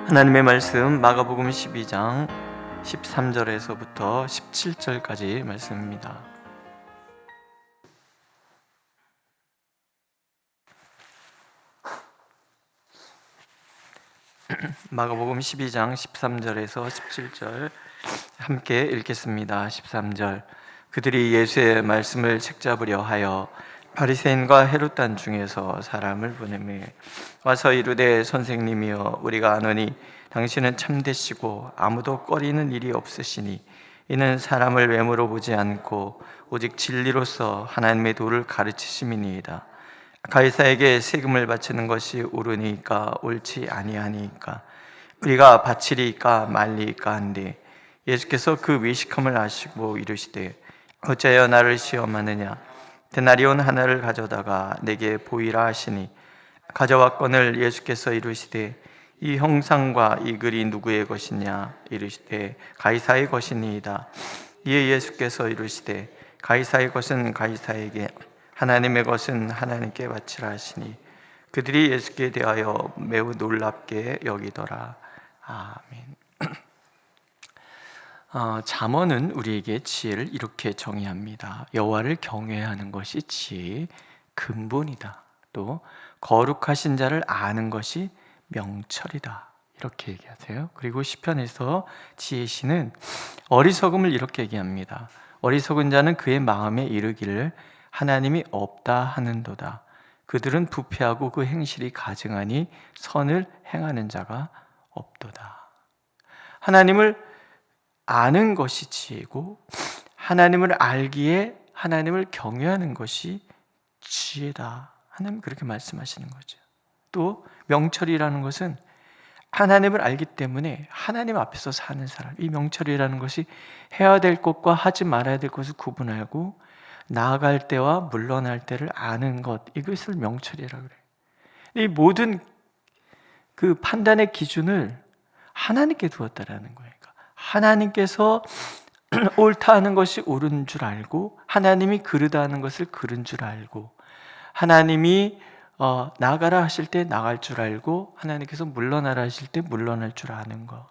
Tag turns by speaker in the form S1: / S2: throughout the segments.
S1: 하나님의 말씀 마가복음 12장 13절에서부터 17절까지 말씀입니다. 마가복음 12장 13절에서 17절 함께 읽겠습니다. 13절. 그들이 예수의 말씀을 책잡으려 하여 바리새인과 헤롯단 중에서 사람을 보내매 와서 이르되 선생님이여 우리가 아노니 당신은 참되시고 아무도 꺼리는 일이 없으시니 이는 사람을 외모로 보지 않고 오직 진리로서 하나님의 도를 가르치심이니이다. 가이사에게 세금을 바치는 것이 옳으니까 옳지 아니하니까 우리가 바치리까 말리까 한데 예수께서 그 위식함을 아시고 이르시되 어찌하여 나를 시험하느냐 데나리온 하나를 가져다가 내게 보이라 하시니 가져왔거늘 예수께서 이르시되 이 형상과 이 글이 누구의 것이냐 이르시되 가이사의 것이니이다. 이에 예수께서 이르시되 가이사의 것은 가이사에게 하나님의 것은 하나님께 바치라 하시니 그들이 예수께 대하여 매우 놀랍게 여기더라. 아멘. 잠언은 우리에게 지혜를 이렇게 정의합니다. 여호와를 경외하는 것이 지혜의 근본이다. 또 거룩하신 자를 아는 것이 명철이다. 이렇게 얘기하세요. 그리고 시편에서 지혜시는 어리석음을 이렇게 얘기합니다. 어리석은 자는 그의 마음에 이르기를 하나님이 없다 하는도다. 그들은 부패하고 그 행실이 가증하니 선을 행하는 자가 없도다. 하나님을 아는 것이 지혜고 하나님을 알기에 하나님을 경외하는 것이 지혜다. 하나님 그렇게 말씀하시는 거죠. 또 명철이라는 것은 하나님을 알기 때문에 하나님 앞에서 사는 사람, 이 명철이라는 것이 해야 될 것과 하지 말아야 될 것을 구분하고 나아갈 때와 물러날 때를 아는 것, 이것을 명철이라고 그래요. 이 모든 그 판단의 기준을 하나님께 두었다라는 거예요. 하나님께서 옳다 하는 것이 옳은 줄 알고 하나님이 그르다 하는 것을 그른 줄 알고 하나님이 나가라 하실 때 나갈 줄 알고 하나님께서 물러나라 하실 때 물러날 줄 아는 것.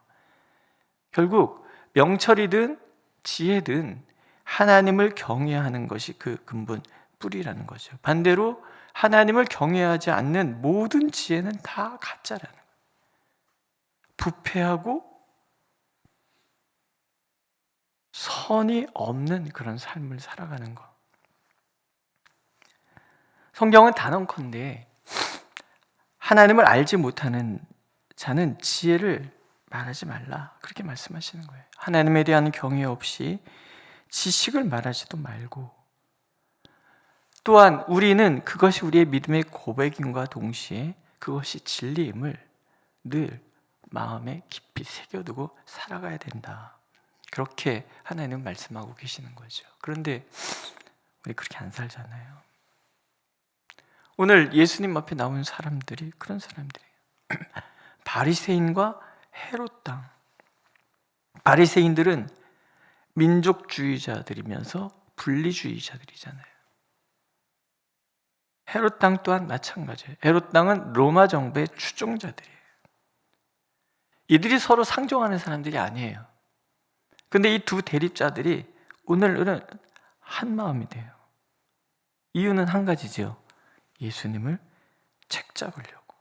S1: 결국 명철이든 지혜든 하나님을 경외하는 것이 그 근본 뿌리라는 거죠. 반대로 하나님을 경외하지 않는 모든 지혜는 다 가짜라는 거예요. 부패하고 선이 없는 그런 삶을 살아가는 것. 성경은 단언컨대 하나님을 알지 못하는 자는 지혜를 말하지 말라 그렇게 말씀하시는 거예요. 하나님에 대한 경외 없이 지식을 말하지도 말고, 또한 우리는 그것이 우리의 믿음의 고백임과 동시에 그것이 진리임을 늘 마음에 깊이 새겨두고 살아가야 된다. 그렇게 하나님은 말씀하고 계시는 거죠. 그런데 우리 그렇게 안 살잖아요. 오늘 예수님 앞에 나온 사람들이 그런 사람들이에요. 바리새인과 헤롯 땅. 바리새인들은 민족주의자들이면서 분리주의자들이잖아요. 헤롯 땅 또한 마찬가지예요. 헤롯 땅은 로마 정부의 추종자들이에요. 이들이 서로 상종하는 사람들이 아니에요. 근데 이 두 대립자들이 오늘은 한 마음이 돼요. 이유는 한 가지죠. 예수님을 책잡으려고.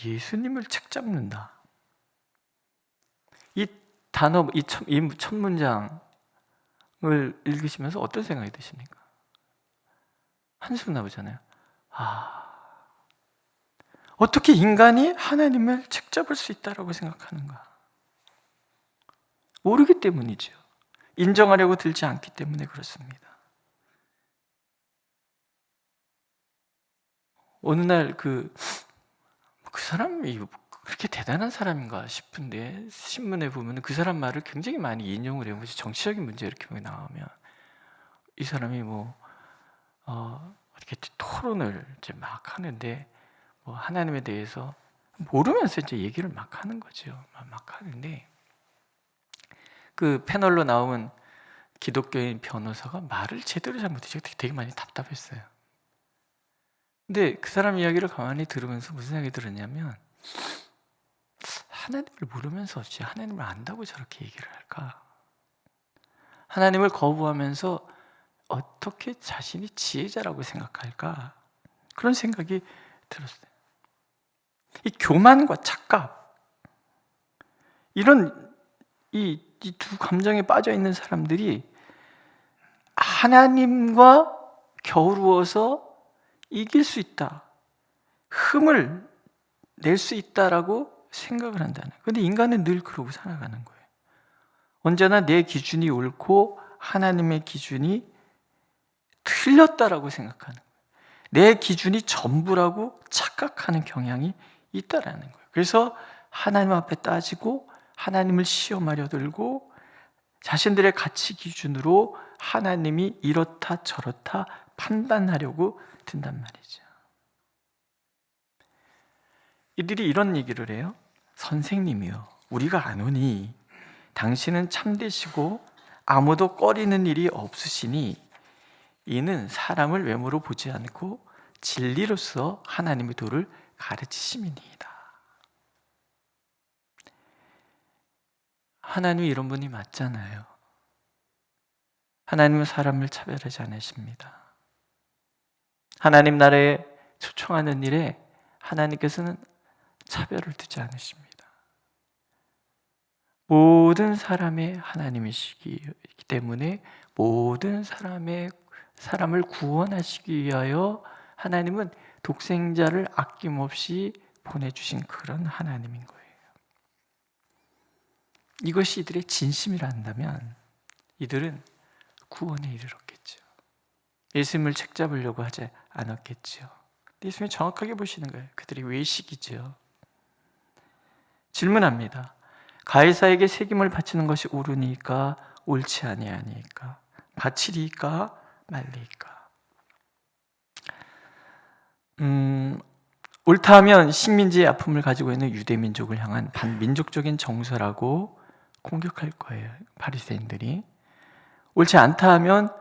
S1: 예수님을 책잡는다. 이 단어, 이 첫 문장을 읽으시면서 어떤 생각이 드십니까? 한숨 나오잖아요. 어떻게 인간이 하나님을 책잡을 수 있다라고 생각하는가? 모르기 때문이죠. 인정하려고 들지 않기 때문에 그렇습니다. 어느 날 그 사람이 그렇게 대단한 사람인가 싶은데 신문에 보면 그 사람 말을 굉장히 많이 인용을 해요. 정치적인 문제 이렇게 나오면 이 사람이 이렇게 토론을 이제 막 하는데 하나님에 대해서 모르면서 이제 얘기를 막 하는 거죠. 막 하는데 그 패널로 나온 기독교인 변호사가 말을 제대로 잘 못해서 되게 많이 답답했어요. 근데 그 사람 이야기를 가만히 들으면서 무슨 생각이 들었냐면, 하나님을 모르면서 어찌 하나님을 안다고 저렇게 얘기를 할까? 하나님을 거부하면서 어떻게 자신이 지혜자라고 생각할까? 그런 생각이 들었어요. 이 교만과 착각, 이런 이 두 감정에 빠져 있는 사람들이 하나님과 겨루어서 이길 수 있다, 힘을 낼 수 있다라고 생각을 한다는 거예요. 근데 인간은 늘 그러고 살아가는 거예요. 언제나 내 기준이 옳고 하나님의 기준이 틀렸다라고 생각하는 거예요. 내 기준이 전부라고 착각하는 경향이 있다라는 거예요. 그래서 하나님 앞에 따지고 하나님을 시험하려 들고 자신들의 가치 기준으로 하나님이 이렇다 저렇다 판단하려고 든단 말이죠. 이들이 이런 얘기를 해요. 선생님이요, 우리가 아노니 당신은 참되시고 아무도 꺼리는 일이 없으시니 이는 사람을 외모로 보지 않고 진리로서 하나님의 도를 가르치심이니이다. 하나님이 이런 분이 맞잖아요. 하나님은 사람을 차별하지 않으십니다. 하나님 나라에 초청하는 일에 하나님께서는 차별을 두지 않으십니다. 모든 사람의 하나님이시기 때문에 모든 사람을 구원하시기 위하여 하나님은 독생자를 아낌없이 보내주신 그런 하나님인 거예요. 이것이 이들의 진심이라 한다면 이들은 구원에 이르렀겠죠. 예수님을 책잡으려고 하지 않았겠죠. 예수님이 정확하게 보시는 거예요. 그들이 외식이죠. 질문합니다. 가이사에게 책임을 바치는 것이 옳으니까 옳지 아니하니까, 바치리까 말리까. 옳다 하면 식민지의 아픔을 가지고 있는 유대 민족을 향한 반민족적인 정서라고 공격할 거예요, 바리새인들이. 옳지 않다 하면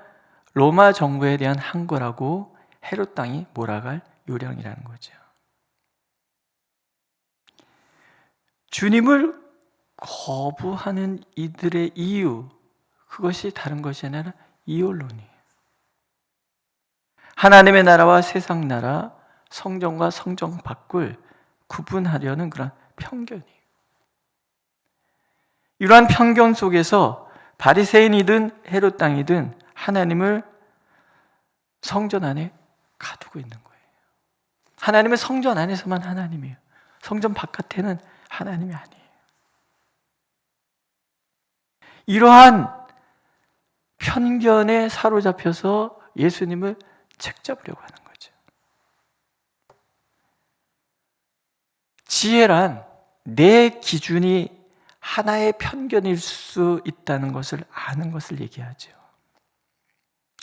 S1: 로마 정부에 대한 항거라고 헤롯 땅이 몰아갈 요량이라는 거죠. 주님을 거부하는 이들의 이유, 그것이 다른 것이 아니라 이혼론이에요. 하나님의 나라와 세상 나라, 성전과 성전 밖을 구분하려는 그런 편견이에요. 이러한 편견 속에서 바리새인이든 헤롯 땅이든 하나님을 성전 안에 가두고 있는 거예요. 하나님은 성전 안에서만 하나님이에요. 성전 바깥에는 하나님이 아니에요. 이러한 편견에 사로잡혀서 예수님을 책잡으려고 하는 거죠. 지혜란 내 기준이 하나의 편견일 수 있다는 것을 아는 것을 얘기하죠.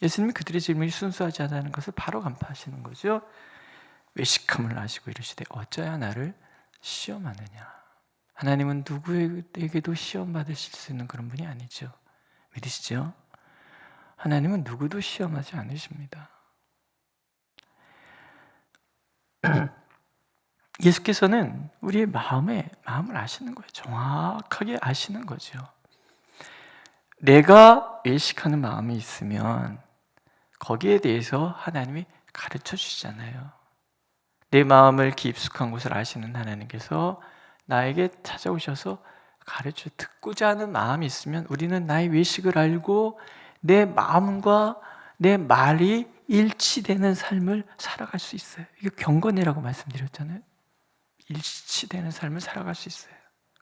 S1: 예수님이 그들의 질문이 순수하지 않다는 것을 바로 간파하시는 거죠. 외식함을 아시고 이르시되 어찌하여 나를 시험하느냐. 하나님은 누구에게도 시험 받으실 수 있는 그런 분이 아니죠. 믿으시죠? 하나님은 누구도 시험하지 않으십니다. 예수께서는 우리의 마음을 아시는 거예요. 정확하게 아시는 거죠. 내가 외식하는 마음이 있으면 거기에 대해서 하나님이 가르쳐 주시잖아요. 내 마음을 깊숙한 곳을 아시는 하나님께서 나에게 찾아오셔서 가르쳐 듣고자 하는 마음이 있으면 우리는 나의 외식을 알고 내 마음과 내 말이 일치되는 삶을 살아갈 수 있어요. 이거 경건이라고 말씀드렸잖아요. 일치되는 삶을 살아갈 수 있어요.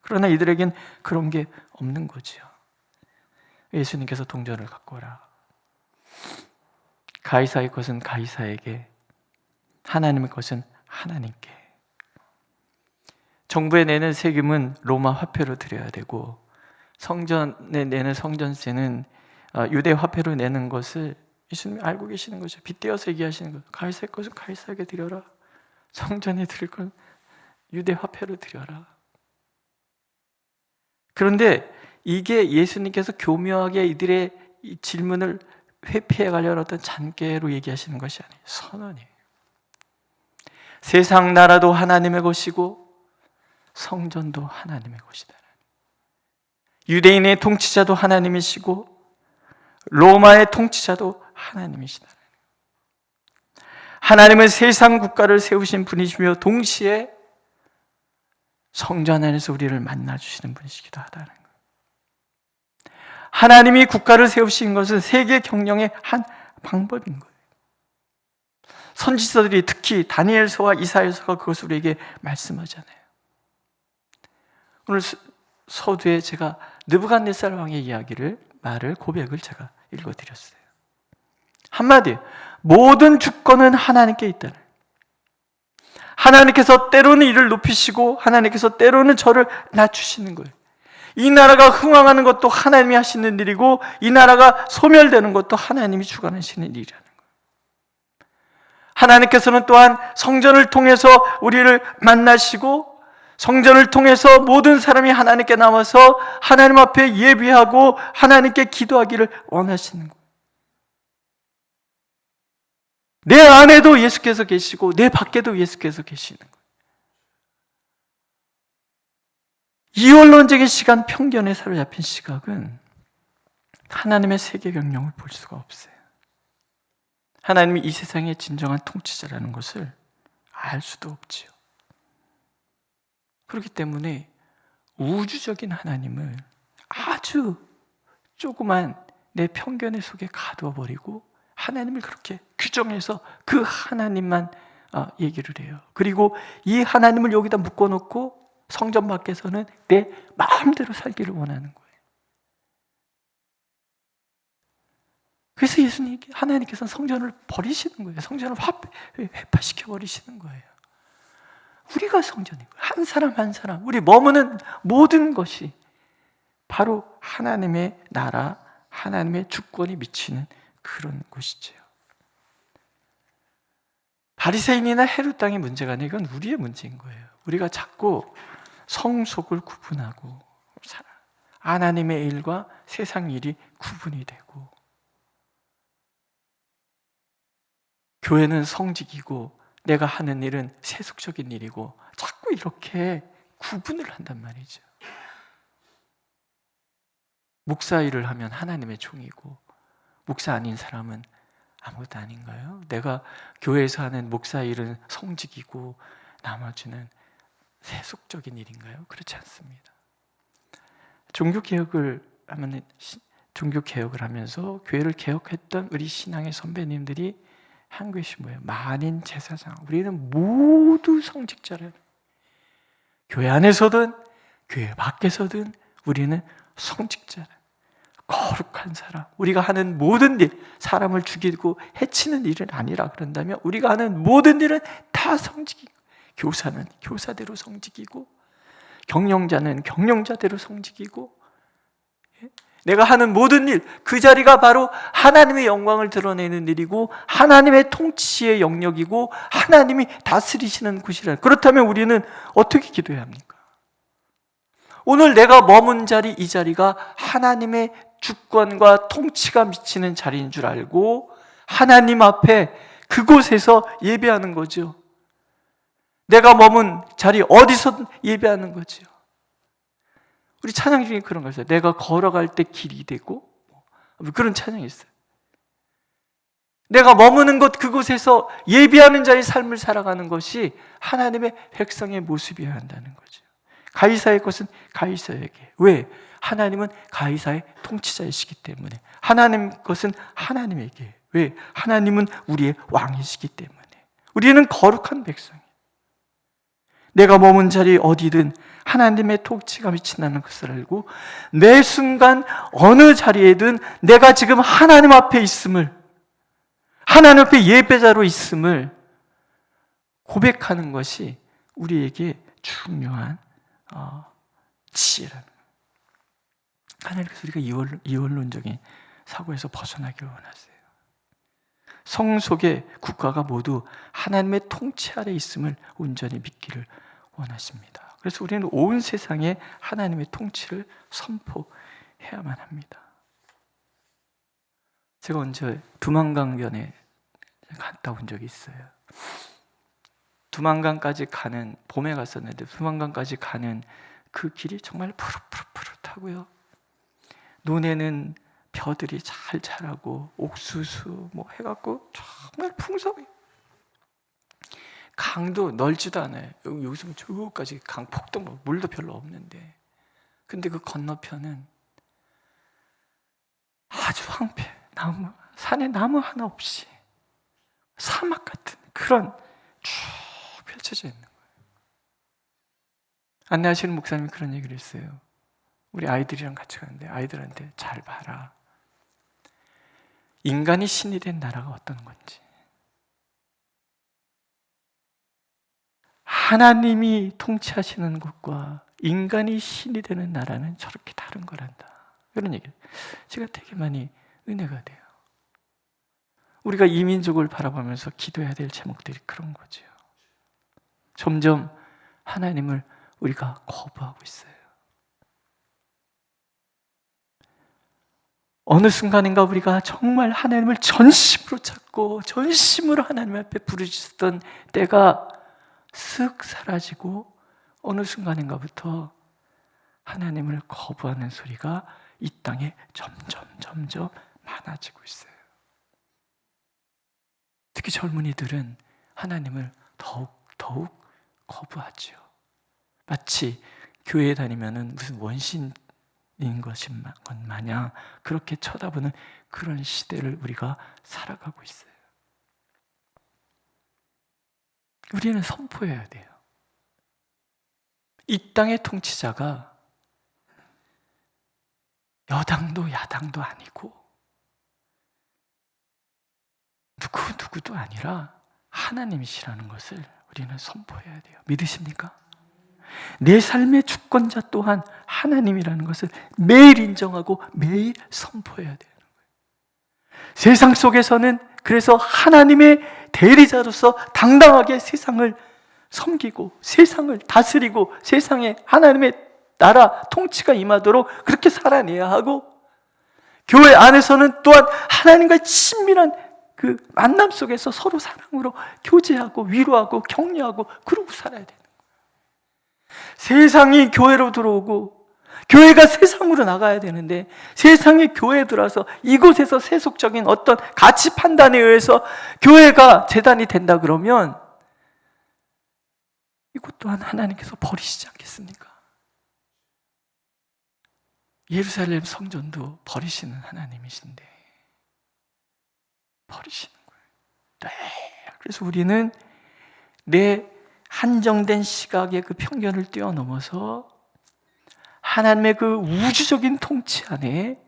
S1: 그러나 이들에겐 그런 게 없는 거죠. 예수님께서 동전을 갖고 오라. 가이사의 것은 가이사에게, 하나님의 것은 하나님께. 정부에 내는 세금은 로마 화폐로 드려야 되고, 성전에 내는 성전세는 유대 화폐로 내는 것을 예수님이 알고 계시는 거죠. 빗대어서 얘기하시는 거예요. 가이사의 것은 가이사에게 드려라. 성전에 드릴 건 유대 화폐로 드려라. 그런데 이게 예수님께서 교묘하게 이들의 이 질문을 회피해 가려는 어떤 잔꾀로 얘기하시는 것이 아니에요. 선언이에요. 세상 나라도 하나님의 것이고 성전도 하나님의 것이다. 유대인의 통치자도 하나님이시고 로마의 통치자도 하나님이시다. 하나님은 세상 국가를 세우신 분이시며 동시에 성전 안에서 우리를 만나주시는 분이시기도 하다는 거예요. 하나님이 국가를 세우신 것은 세계 경영의 한 방법인 거예요. 선지서들이 특히 다니엘서와 이사야서가 그것을 우리에게 말씀하잖아요. 오늘 서두에 제가 느부갓네살 왕의 고백을 제가 읽어드렸어요. 한마디, 모든 주권은 하나님께 있다는, 하나님께서 때로는 이를 높이시고 하나님께서 때로는 저를 낮추시는 거예요. 이 나라가 흥왕하는 것도 하나님이 하시는 일이고 이 나라가 소멸되는 것도 하나님이 주관하시는 일이라는 거예요. 하나님께서는 또한 성전을 통해서 우리를 만나시고 성전을 통해서 모든 사람이 하나님께 나와서 하나님 앞에 예배하고 하나님께 기도하기를 원하시는 거예요. 내 안에도 예수께서 계시고 내 밖에도 예수께서 계시는 거예요. 이원론적인 시간 편견에 사로잡힌 시각은 하나님의 세계 경영을 볼 수가 없어요. 하나님이 이 세상의 진정한 통치자라는 것을 알 수도 없지요. 그렇기 때문에 우주적인 하나님을 아주 조그만 내 편견의 속에 가두어 버리고 하나님을 그렇게 규정해서 그 하나님만 얘기를 해요. 그리고 이 하나님을 여기다 묶어놓고 성전 밖에서는 내 마음대로 살기를 원하는 거예요. 그래서 하나님께서는 성전을 버리시는 거예요. 성전을 회파시켜 버리시는 거예요. 우리가 성전이고 한 사람 한 사람 우리 머무는 모든 것이 바로 하나님의 나라, 하나님의 주권이 미치는 그런 곳이지요. 바리새인이나 헤롯 땅의 문제가 아니라 이건 우리의 문제인 거예요. 우리가 자꾸 성속을 구분하고 하나님의 일과 세상 일이 구분이 되고 교회는 성직이고 내가 하는 일은 세속적인 일이고 자꾸 이렇게 구분을 한단 말이죠. 목사 일을 하면 하나님의 종이고 목사 아닌 사람은 아무것도 아닌가요? 내가 교회에서 하는 목사 일은 성직이고 나머지는 세속적인 일인가요? 그렇지 않습니다. 종교개혁을 하면서 교회를 개혁했던 우리 신앙의 선배님들이 한 것이 뭐예요? 만인 제사장. 우리는 모두 성직자래요. 교회 안에서든 교회 밖에서든 우리는 성직자래. 거룩한 사람. 우리가 하는 모든 일, 사람을 죽이고 해치는 일은 아니라 그런다면 우리가 하는 모든 일은 다 성직이고, 교사는 교사대로 성직이고, 경영자는 경영자대로 성직이고, 내가 하는 모든 일, 그 자리가 바로 하나님의 영광을 드러내는 일이고 하나님의 통치의 영역이고 하나님이 다스리시는 곳이라. 그렇다면 우리는 어떻게 기도해야 합니까? 오늘 내가 머문 자리, 이 자리가 하나님의 주권과 통치가 미치는 자리인 줄 알고 하나님 앞에 그곳에서 예배하는 거죠. 내가 머문 자리 어디서 예배하는 거죠. 우리 찬양 중에 그런 거 있어요. 내가 걸어갈 때 길이 되고, 그런 찬양이 있어요. 내가 머무는 곳 그곳에서 예비하는 자의 삶을 살아가는 것이 하나님의 백성의 모습이어야 한다는 거죠. 가이사의 것은 가이사에게. 왜? 하나님은 가이사의 통치자이시기 때문에. 하나님 것은 하나님에게. 왜? 하나님은 우리의 왕이시기 때문에. 우리는 거룩한 백성이에요. 내가 머문 자리 어디든 하나님의 통치가 미친다는 것을 알고 매 순간 어느 자리에든 내가 지금 하나님 앞에 있음을, 하나님 앞에 예배자로 있음을 고백하는 것이 우리에게 중요한 지혜라는 거예요. 하나님께서 우리가 이원론적인 사고에서 벗어나기를 원하세요. 성속의 국가가 모두 하나님의 통치 아래 있음을 온전히 믿기를 원하십니다. 그래서 우리는 온 세상에 하나님의 통치를 선포해야만 합니다. 제가 언제 두만강변에 갔다 온 적이 있어요. 두만강까지 가는, 봄에 갔었는데 두만강까지 가는 그 길이 정말 푸릇푸릇푸릇하고요. 논에는 벼들이 잘 자라고 옥수수 뭐 해갖고 정말 풍성해요. 강도 넓지도 않아요. 여기서 저기까지 강 폭도 뭐 물도 별로 없는데, 근데 그 건너편은 아주 황폐, 나무, 산에 나무 하나 없이 사막 같은 그런 쭉 펼쳐져 있는 거예요. 안내하시는 목사님이 그런 얘기를 했어요. 우리 아이들이랑 같이 가는데 아이들한테 잘 봐라. 인간이 신이 된 나라가 어떤 건지. 하나님이 통치하시는 것과 인간이 신이 되는 나라는 저렇게 다른 거란다. 이런 얘기를 제가 되게 많이 은혜가 돼요. 우리가 이 민족을 바라보면서 기도해야 될 제목들이 그런 거죠. 점점 하나님을 우리가 거부하고 있어요. 어느 순간인가 우리가 정말 하나님을 전심으로 찾고 전심으로 하나님 앞에 부르짖었던 때가 쓱 사라지고, 어느 순간인가부터 하나님을 거부하는 소리가 이 땅에 점점 많아지고 있어요. 특히 젊은이들은 하나님을 더욱 거부하죠. 마치 교회에 다니면은 무슨 원신인 것인 것 마냥 그렇게 쳐다보는 그런 시대를 우리가 살아가고 있어요. 우리는 선포해야 돼요. 이 땅의 통치자가 여당도 야당도 아니고 누구도 아니라 하나님이시라는 것을 우리는 선포해야 돼요. 믿으십니까? 내 삶의 주권자 또한 하나님이라는 것을 매일 인정하고 매일 선포해야 되는 거예요. 세상 속에서는 그래서 하나님의 대리자로서 당당하게 세상을 섬기고 세상을 다스리고 세상에 하나님의 나라 통치가 임하도록 그렇게 살아내야 하고, 교회 안에서는 또한 하나님과의 친밀한 그 만남 속에서 서로 사랑으로 교제하고 위로하고 격려하고 그러고 살아야 되는 거예요. 세상이 교회로 들어오고 교회가 세상으로 나가야 되는데, 세상이 교회에 들어와서 이곳에서 세속적인 어떤 가치 판단에 의해서 교회가 재단이 된다 그러면 이것 또한 하나님께서 버리시지 않겠습니까? 예루살렘 성전도 버리시는 하나님이신데 버리시는 거예요. 네. 그래서 우리는 내 한정된 시각의 그 편견을 뛰어넘어서 하나님의 그 우주적인 통치 안에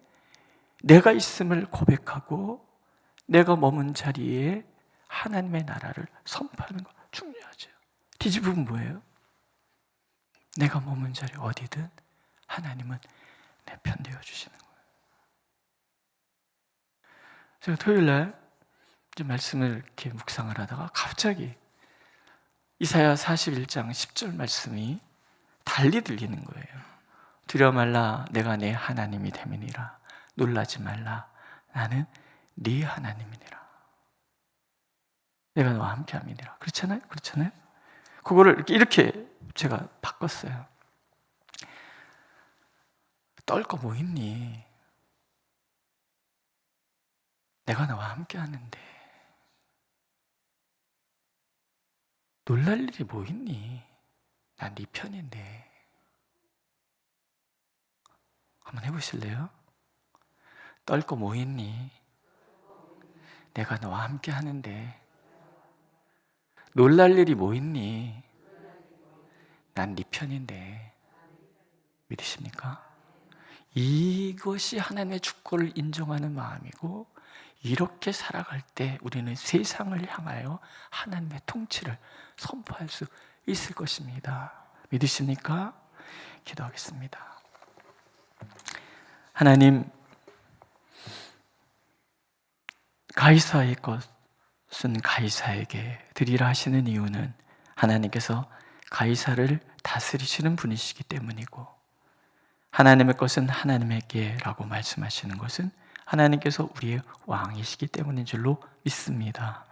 S1: 내가 있음을 고백하고 내가 머문 자리에 하나님의 나라를 선포하는 거 중요하죠. 뒤집으면 뭐예요? 내가 머문 자리 어디든 하나님은 내 편 되어 주시는 거예요. 제가 토요일날 말씀을 이렇게 묵상을 하다가 갑자기 이사야 41장 10절 말씀이 달리 들리는 거예요. 두려워 말라, 내가 내 하나님이 됨이니라. 놀라지 말라, 나는 네 하나님이니라. 내가 너와 함께함이니라. 그렇잖아요? 그거를 이렇게 제가 바꿨어요. 떨 거 뭐 있니? 내가 너와 함께하는데 놀랄 일이 뭐 있니? 난 네 편인데. 한번 해보실래요? 떨 거 뭐 있니? 내가 너와 함께 하는데 놀랄 일이 뭐 있니? 난 네 편인데. 믿으십니까? 이것이 하나님의 주권을 인정하는 마음이고, 이렇게 살아갈 때 우리는 세상을 향하여 하나님의 통치를 선포할 수 있을 것입니다. 믿으십니까? 기도하겠습니다. 하나님, 가이사의 것은 가이사에게 드리라 하시는 이유는 하나님께서 가이사를 다스리시는 분이시기 때문이고, 하나님의 것은 하나님에게라고 말씀하시는 것은 하나님께서 우리의 왕이시기 때문인 줄로 믿습니다.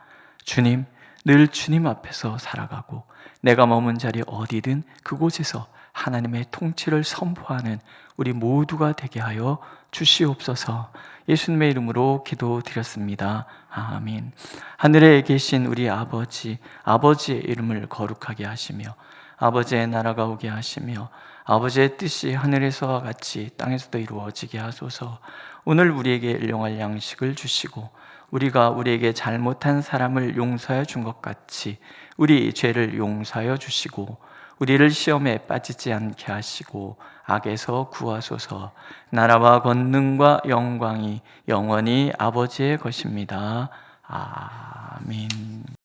S1: 주님, 늘 주님 앞에서 살아가고 내가 머문 자리 어디든 그곳에서 하나님의 통치를 선포하는 우리 모두가 되게 하여 주시옵소서. 예수님의 이름으로 기도드렸습니다. 아멘. 하늘에 계신 우리 아버지, 아버지의 이름을 거룩하게 하시며 아버지의 나라가 오게 하시며 아버지의 뜻이 하늘에서와 같이 땅에서도 이루어지게 하소서. 오늘 우리에게 일용할 양식을 주시고 우리가 우리에게 잘못한 사람을 용서해 준 것 같이 우리 죄를 용서하여 주시고 우리를 시험에 빠지지 않게 하시고 악에서 구하소서. 나라와 권능과 영광이 영원히 아버지의 것입니다. 아멘.